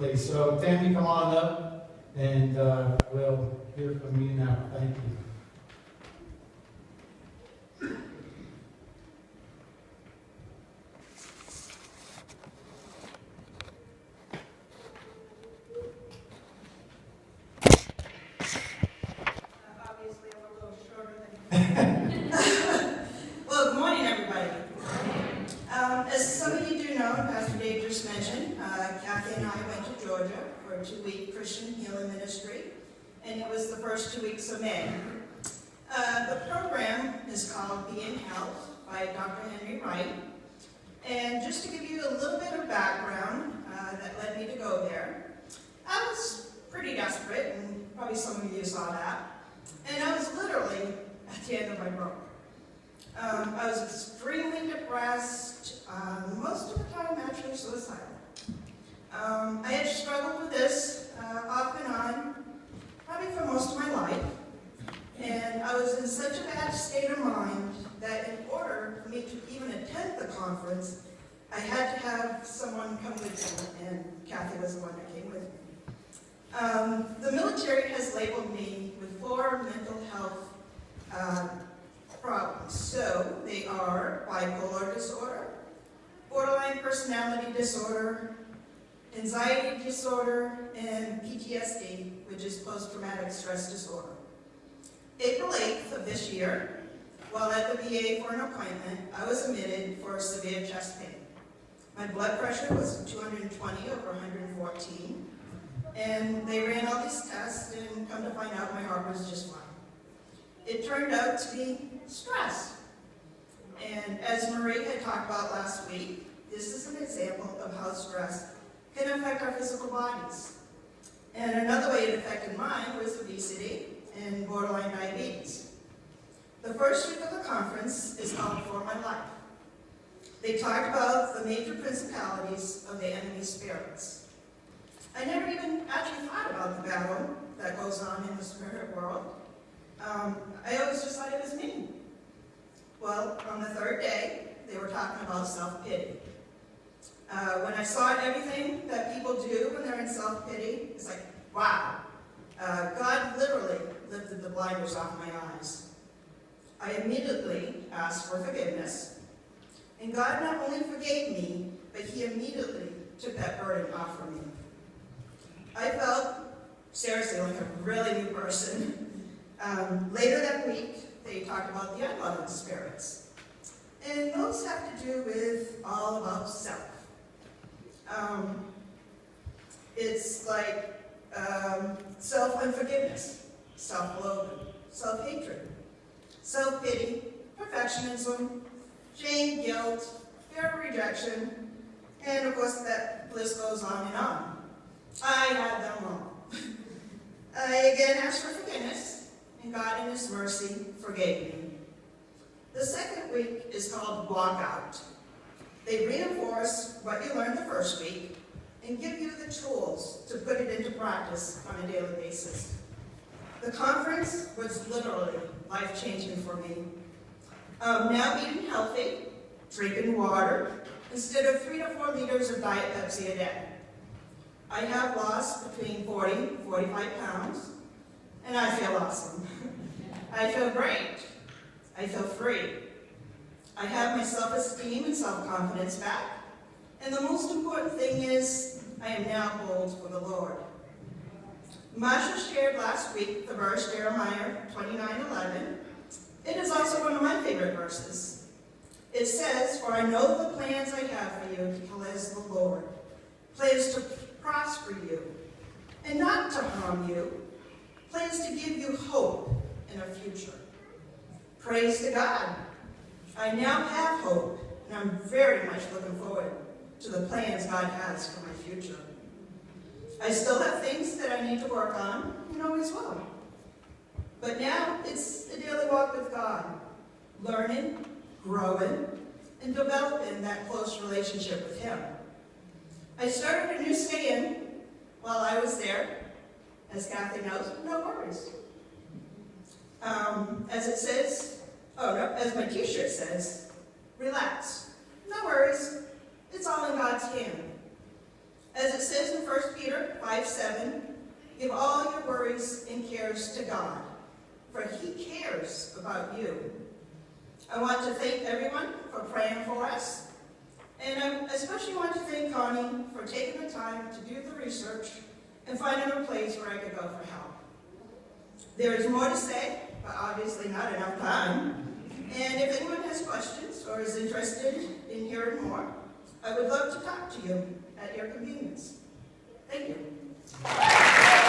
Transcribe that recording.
please. So Tammy, come on up, and we'll hear from you now. Thank you. Obviously, I'm a little shorter than Well, good morning, everybody. As some of you do know, Pastor Dave just mentioned, Kathy and I went to Georgia for a 2-week Christian healing ministry, and it was the first 2 weeks of May. The program is called Be in Health by Dr. Henry Wright. And just to give you a little bit of background that led me to go there, I was pretty desperate, and probably some of you saw that. And I was literally at the end of my rope. I was extremely depressed, most of the time actually suicidal. I had struggled with this off and on, probably for most of my life. And I was in such a bad state of mind that in order for me to even attend the conference, I had to have someone come with me, and Kathy was the one that came with me. The military has labeled me with 4 mental health problems. So they are bipolar disorder, borderline personality disorder, anxiety disorder, and PTSD, which is post-traumatic stress disorder. April 8th of this year, while at the VA for an appointment, I was admitted for severe chest pain. My blood pressure was 220 over 114. And they ran all these tests, and come to find out my heart was just fine. It turned out to be stress. And as Marie had talked about last week, this is an example of how stress can affect our physical bodies. And another way it affected mine was obesity and borderline diabetes. The first week of the conference is called For My Life. They talked about the major principalities of the enemy's spirits. I never even actually thought about the battle that goes on in the spirit world. I always just thought it was me. Well, on the 3rd day, they were talking about self-pity. When I saw everything that people do when they're in self-pity, it's like, wow. God literally lifted the blinders off my eyes. I immediately asked for forgiveness. And God not only forgave me, but He immediately took that burden off from me. I felt, seriously, like a really new person. Later that week, they talked about the unloving spirits. And those have to do with all about self. It's like self-unforgiveness, self-loathing, self-hatred, self-pity, perfectionism, shame, guilt, fear of rejection, and of course that list goes on and on. I had them all. I again asked for forgiveness, and God in His mercy forgave me. The second week is called Walk Out. They reinforce what you learned the first week and give you the tools to put it into practice on a daily basis. The conference was literally life-changing for me. Now eating healthy, drinking water, instead of 3 to 4 liters of Diet Pepsi a day. I have lost between 40 and 45 pounds, and I feel awesome. I feel great. I feel free. I have my self-esteem and self-confidence back. And the most important thing is, I am now bold for the Lord. Masha shared last week the verse Jeremiah 29:11. It is also one of my favorite verses. It says, "For I know the plans I have for you, declares the Lord. Plans to prosper you, and not to harm you. Plans to give you hope and a future." Praise to God. I now have hope, and I'm very much looking forward to the plans God has for my future. I still have things that I need to work on, and always will. But now it's a daily walk with God, learning, growing, and developing that close relationship with Him. I started a new stay-in while I was there. As Kathy knows, no worries. As it says, as my t-shirt says, relax. No worries. It's all in God's hand. As it says in 1 Peter 5:7, give all your worries and cares to God, for He cares about you. I want to thank everyone for praying for us, and I especially want to thank Connie for taking the time to do the research and finding a place where I could go for help. There is more to say, but obviously not enough time. And if anyone has questions or is interested in hearing more, I would love to talk to you at your convenience. Thank you.